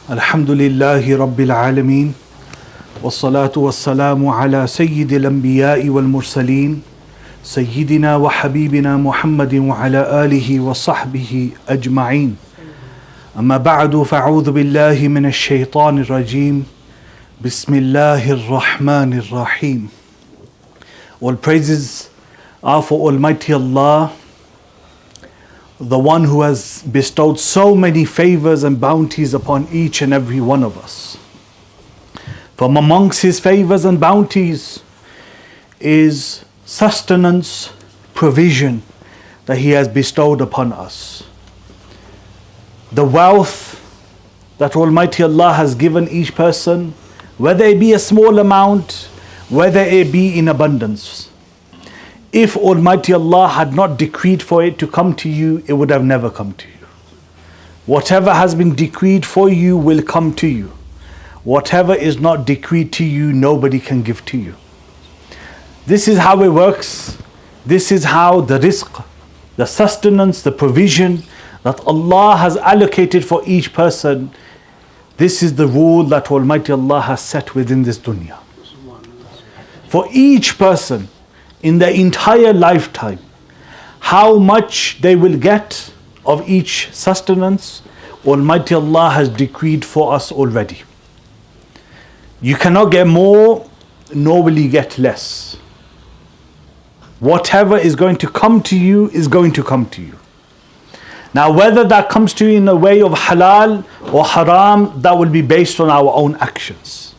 Alhamdulillahi Rabbil Alameen. Wassalatu wassalamu ala Sayyidil Anbiya'i wal Mursaleen. Sayyidina wa Habibina Muhammadin wa ala alihi wa sahbihi ajma'een. Amma ba'du fa'udhu billahi minash shaitanir rajeem. Bismillahir Rahmanir Rahim. All praises are for Almighty Allah, the one who has bestowed so many favors and bounties upon each and every one of us. From amongst His favors and bounties is sustenance, provision that He has bestowed upon us. The wealth that Almighty Allah has given each person, whether it be a small amount, whether it be in abundance. If Almighty Allah had not decreed for it to come to you, it would have never come to you. Whatever has been decreed for you will come to you. Whatever is not decreed to you, nobody can give to you. This is how it works. This is how the rizq, the sustenance, the provision that Allah has allocated for each person, this is the rule that Almighty Allah has set within this dunya. For each person, in their entire lifetime, how much they will get of each sustenance, Almighty Allah has decreed for us already. You cannot get more, nor will you get less. Whatever is going to come to you is going to come to you. Now, whether that comes to you in a way of halal or haram, that will be based on our own actions.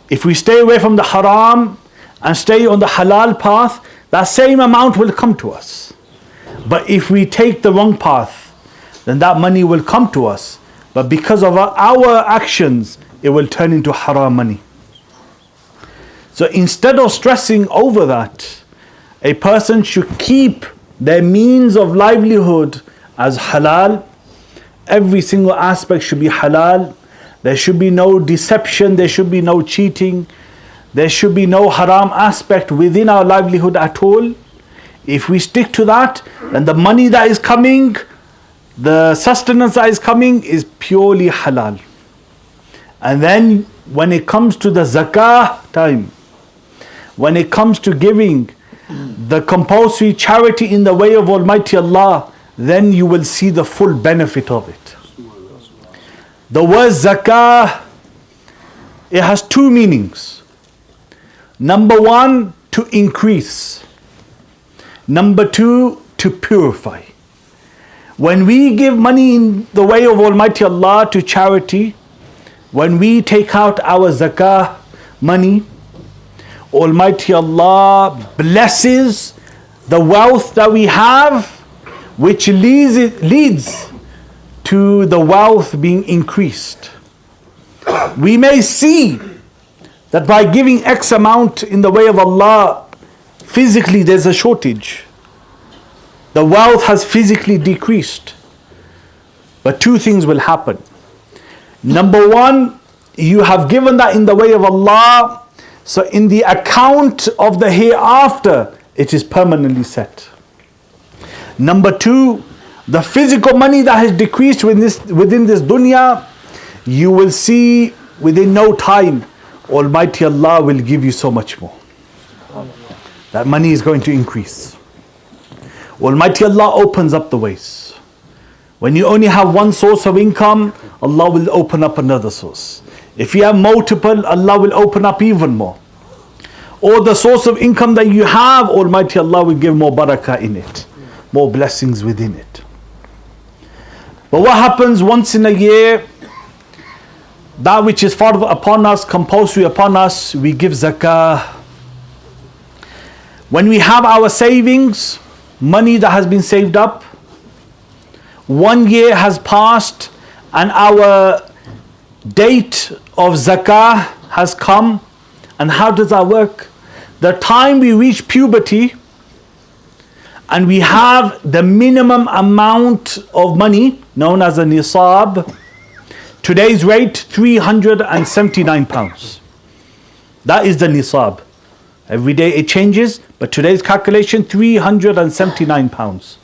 If we stay away from the haram and stay on the halal path, that same amount will come to us. But if we take the wrong path, then that money will come to us, but because of our actions, it will turn into haram money. So instead of stressing over that, a person should keep their means of livelihood as halal. Every single aspect should be halal. There should be no deception, there should be no cheating, there should be no haram aspect within our livelihood at all. If we stick to that, then the money that is coming, the sustenance that is coming is purely halal. And then when it comes to the zakah time, when it comes to giving the compulsory charity in the way of Almighty Allah, then you will see the full benefit of it. The word zakah, it has two meanings. Number one, to increase. Number two, to purify. When we give money in the way of Almighty Allah to charity, when we take out our zakah money, Almighty Allah blesses the wealth that we have, which leads to the wealth being increased. We may see that by giving X amount in the way of Allah, physically there's a shortage. The wealth has physically decreased. But two things will happen. Number one, you have given that in the way of Allah, so in the account of the hereafter, it is permanently set. Number two, the physical money that has decreased within this dunya, you will see within no time, Almighty Allah will give you so much more. That money is going to increase. Almighty Allah opens up the ways. When you only have one source of income, Allah will open up another source. If you have multiple, Allah will open up even more. Or the source of income that you have, Almighty Allah will give more barakah in it, more blessings within it. But what happens once in a year? That which is fard upon us, compulsory upon us, we give zakah. When we have our savings, money that has been saved up, 1 year has passed and our date of zakah has come. And how does that work? The time we reach puberty and we have the minimum amount of money known as a nisab, today's rate £379. That is the nisab. Every day it changes, but today's calculation £379.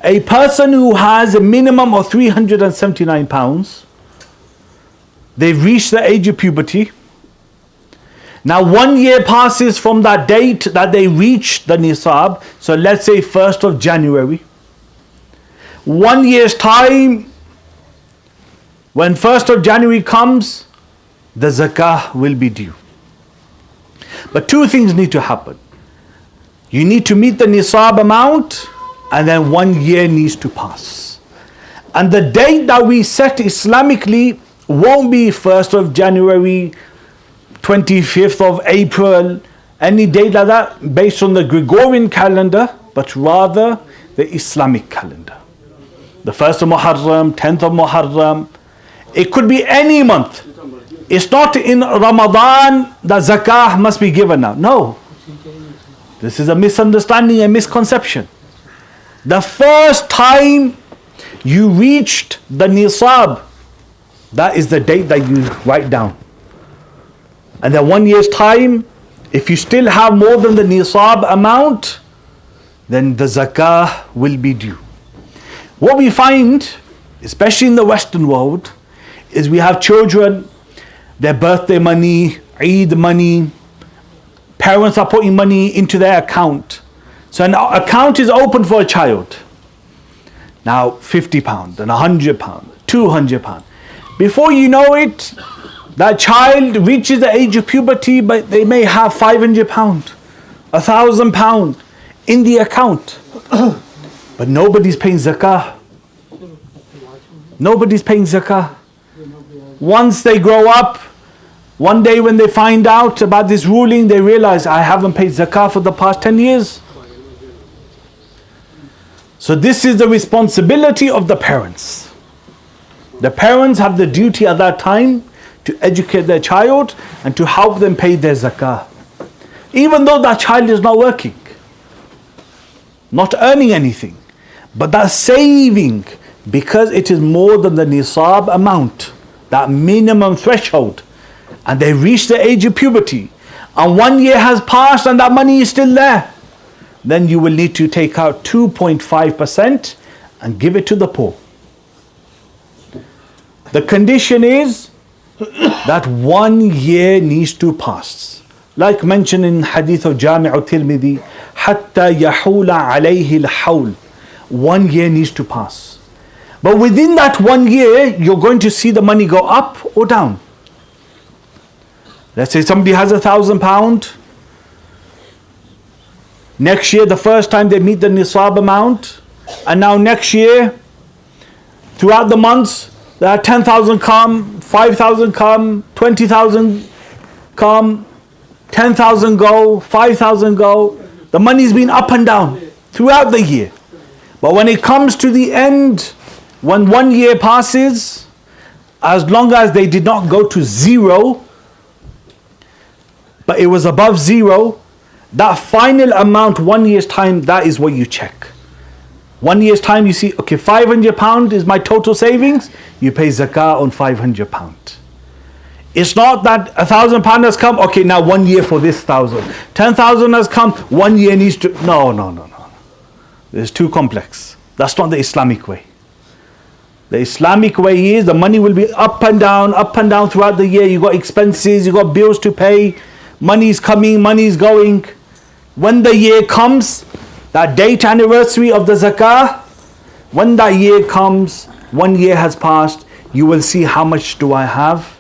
A person who has a minimum of £379, they've reached the age of puberty. Now 1 year passes from that date that they reached the nisab. So let's say 1st of January. 1 year's time, when 1st of January comes, the zakah will be due. But two things need to happen. You need to meet the nisab amount, and then 1 year needs to pass. And the date that we set Islamically won't be 1st of January, 25th of April, any date like that based on the Gregorian calendar, but rather the Islamic calendar. The 1st of Muharram, 10th of Muharram. It could be any month. It's not in Ramadan that zakah must be given now. No. This is a misunderstanding and misconception. The first time you reached the nisab, that is the date that you write down. And then 1 year's time, if you still have more than the nisab amount, then the zakah will be due. What we find, especially in the Western world, is we have children, their birthday money, Eid money, parents are putting money into their account. So an account is open for a child. Now £50 and £100, £200. Before you know it, that child reaches the age of puberty, but they may have £500, £1,000 in the account. But nobody's paying zakah. Nobody's paying zakah. Once they grow up, one day when they find out about this ruling, they realize, I haven't paid zakah for the past 10 years. So this is the responsibility of the parents. The parents have the duty at that time to educate their child and to help them pay their zakah. Even though that child is not working, not earning anything, but that saving, because it is more than the nisab amount, that minimum threshold, and they reach the age of puberty, and 1 year has passed and that money is still there, then you will need to take out 2.5% and give it to the poor. The condition is that 1 year needs to pass. Like mentioned in hadith of Jami' al-Tirmidhi, حَتَّى يَحُولَ عَلَيْهِ الْحَوْلِ. 1 year needs to pass. But within that 1 year, you're going to see the money go up or down. Let's say somebody has £1,000. Next year, the first time they meet the nisab amount, and now next year, throughout the months, there are 10,000 come, 5,000 come, 20,000 come, 10,000 go, 5,000 go. The money's been up and down throughout the year. But when it comes to the end, when 1 year passes, as long as they did not go to zero, but it was above zero, that final amount, 1 year's time, that is what you check. 1 year's time, you see, okay, £500 is my total savings, you pay zakah on £500. It's not that £1,000 has come, okay, now 1 year for this 1,000. 10,000 has come, 1 year needs to, no. It's too complex. That's not the Islamic way. The Islamic way is the money will be up and down throughout the year. You got expenses, you got bills to pay, money is coming, money is going. When the year comes, that date anniversary of the zakah, when that year comes, 1 year has passed, you will see how much do I have,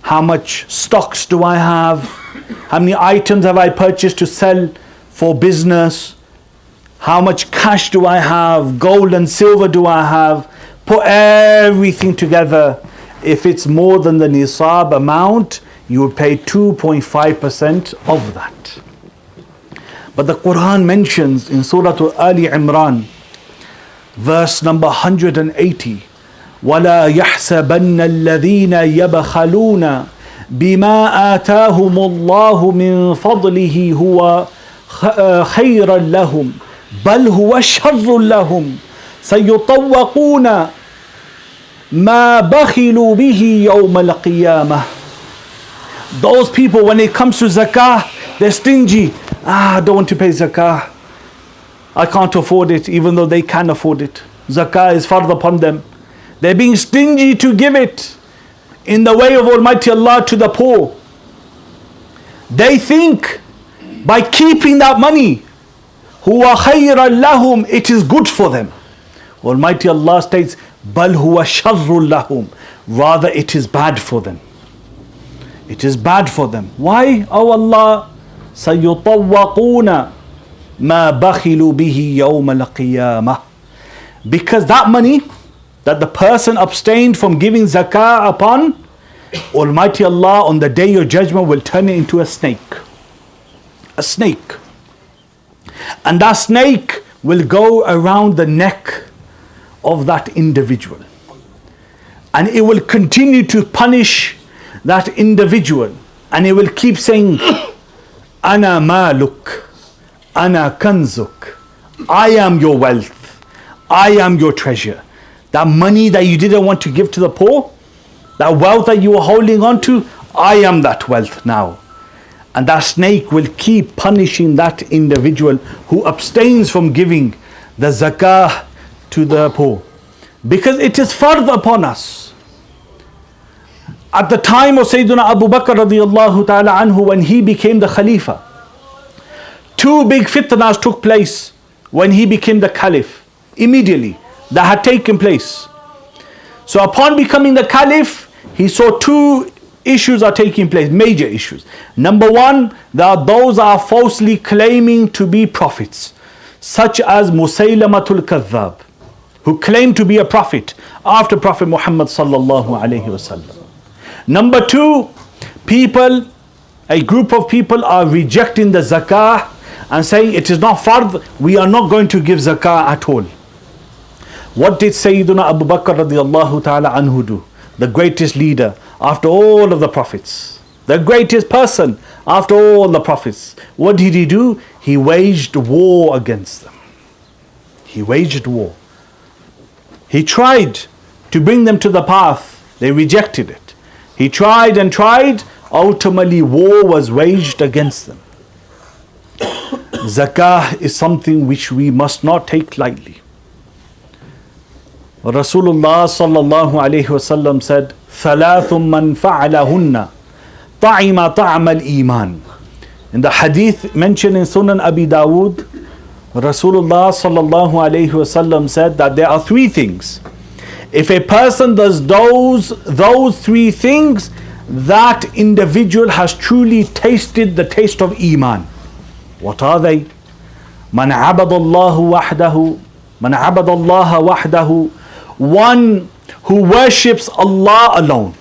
how much stocks do I have, how many items have I purchased to sell for business, how much cash do I have, gold and silver do I have. Put everything together. If it's more than the nisab amount, you will pay 2.5% of that. But the Quran mentions in Surah Ali Imran, verse number 180, وَلَا يَحْسَبَنَّ الَّذِينَ يَبْخَلُونَ بِمَا آتَاهُمُ اللَّهُ مِنْ فَضْلِهِ هُوَ خَيْرًا لَهُمْ بَلْ هُوَ شَرٌّ لَهُمْ سَيُطَوَّقُونَ مَا بَخِلُوا بِهِ يَوْمَ الْقِيَامَةِ. Those people, when it comes to zakah, they're stingy. I don't want to pay zakah. I can't afford it, even though they can afford it. Zakah is fard upon them. They're being stingy to give it. in the way of Almighty Allah to the poor, they think by keeping that money, huwa khayran lahum, it is good for them. Almighty Allah states, bal huwa sharrun lahum, rather it is bad for them. It is bad for them. Why? Oh Allah, sayutawwaquna ma bakhilu bihi yawm al-qiyamah. Because that money that the person abstained from giving zakah upon, Almighty Allah on the day of judgment will turn it into a snake. A snake. And that snake will go around the neck of that individual. And it will continue to punish that individual. And it will keep saying, Ana maluk, Ana kanzuk. I am your wealth. I am your treasure. That money that you didn't want to give to the poor, that wealth that you were holding on to, I am that wealth now. And that snake will keep punishing that individual who abstains from giving the zakah to the poor. Because it is fard upon us. At the time of Sayyidina Abu Bakr radiallahu ta'ala anhu, when he became the Khalifa, two big fitnas took place when he became the Caliph. Immediately, that had taken place. So upon becoming the Caliph, he saw two issues are taking place, major issues. Number one, there are those that are falsely claiming to be prophets, such as Musaylamatul Kadhab, who claim to be a prophet after Prophet Muhammad sallallahu alaihi wasallam. Number two, a group of people are rejecting the zakah and saying it is not fard, we are not going to give zakah at all. What did Sayyidina Abu Bakr radiallahu ta'ala anhu do? The greatest leader after all of the prophets, the greatest person after all the prophets. What did he do? He waged war against them. He waged war. He tried to bring them to the path. They rejected it. He tried and tried. Ultimately, war was waged against them. Zakah is something which we must not take lightly. Rasulullah sallallahu alayhi wasallam said, ثَلَاثٌ مَّن فَعَلَهُنَّ طَعِمَ طَعْمَ الْإِيمَانِ. In the hadith mentioned in Sunan Abi Dawood, Rasulullah sallallahu alayhi wasallam said that there are three things. If a person does those three things, that individual has truly tasted the taste of Iman. What are they? مَنْ عَبَدَ اللَّهُ وَحْدَهُ مَنْ عَبَدَ اللَّهَ وَحْدَهُ. One who worships Allah alone,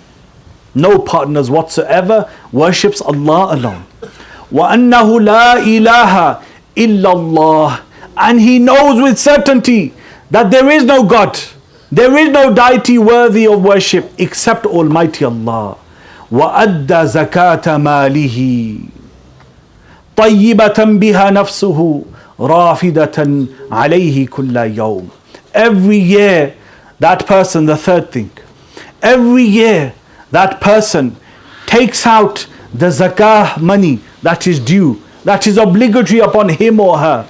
no partners whatsoever, worships Allah alone. وَأَنَّهُ لَا إِلَهَ إِلَّا اللَّهِ. And he knows with certainty that there is no God, there is no deity worthy of worship except Almighty Allah. وَأَدَّى زَكَاةَ مَالِهِ طَيِّبَةً بِهَا نَفْسُهُ رَافِدَةً عَلَيْهِ كُلَّ يَوْمٍ. Every year that person, the third thing, every year that person takes out the zakah money that is due, that is obligatory upon him or her,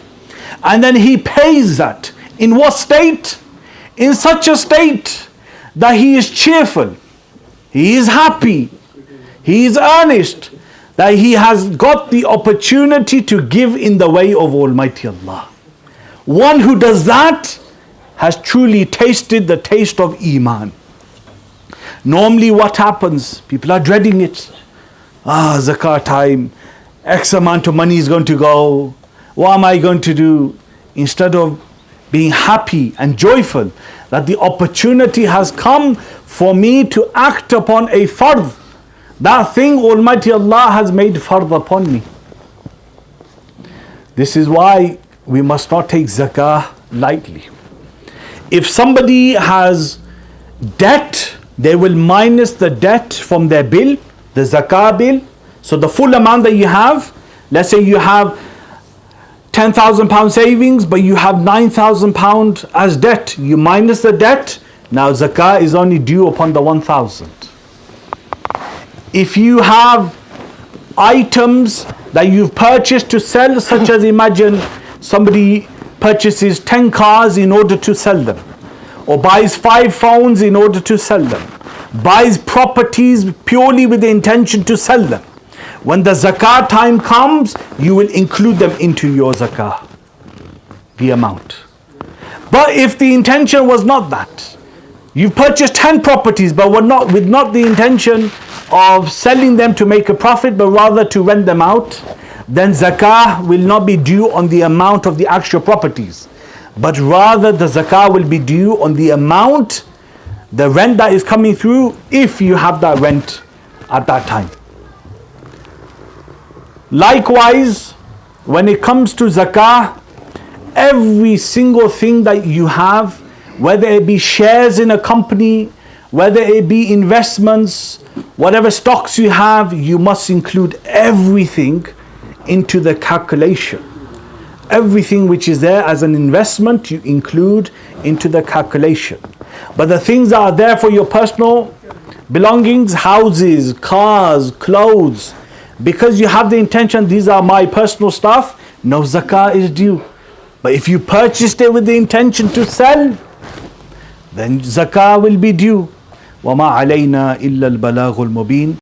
and then he pays that. In what state? In such a state that he is cheerful, he is happy, he is earnest, that he has got the opportunity to give in the way of Almighty Allah. One who does that has truly tasted the taste of Iman. Normally what happens? People are dreading it. Zakah time, X amount of money is going to go. What am I going to do? Instead of being happy and joyful that the opportunity has come for me to act upon a fard, that thing Almighty Allah has made fard upon me. This is why we must not take zakah lightly. If somebody has debt, they will minus the debt from their bill, the zakah bill. So the full amount that you have, let's say you have £10,000 savings, but you have £9,000 as debt. You minus the debt. Now zakah is only due upon the 1,000. If you have items that you've purchased to sell, such as imagine somebody purchases 10 cars in order to sell them, or buys 5 phones in order to sell them, buys properties purely with the intention to sell them. When the zakah time comes, you will include them into your zakah, the amount. But if the intention was not that, you purchased 10 properties but were not with not the intention of selling them to make a profit, but rather to rent them out, then zakah will not be due on the amount of the actual properties, but rather the zakah will be due on the amount, the rent that is coming through, if you have that rent at that time. Likewise, when it comes to zakah, every single thing that you have, whether it be shares in a company, whether it be investments, whatever stocks you have, you must include everything into the calculation. Everything which is there as an investment, you include into the calculation. But the things that are there for your personal belongings, houses, cars, clothes, because you have the intention, these are my personal stuff, no zakah is due. But if you purchased it with the intention to sell, then zakah will be due. وَمَا عَلَيْنَا إِلَّا الْبَلَاغُ الْمُبِينَ.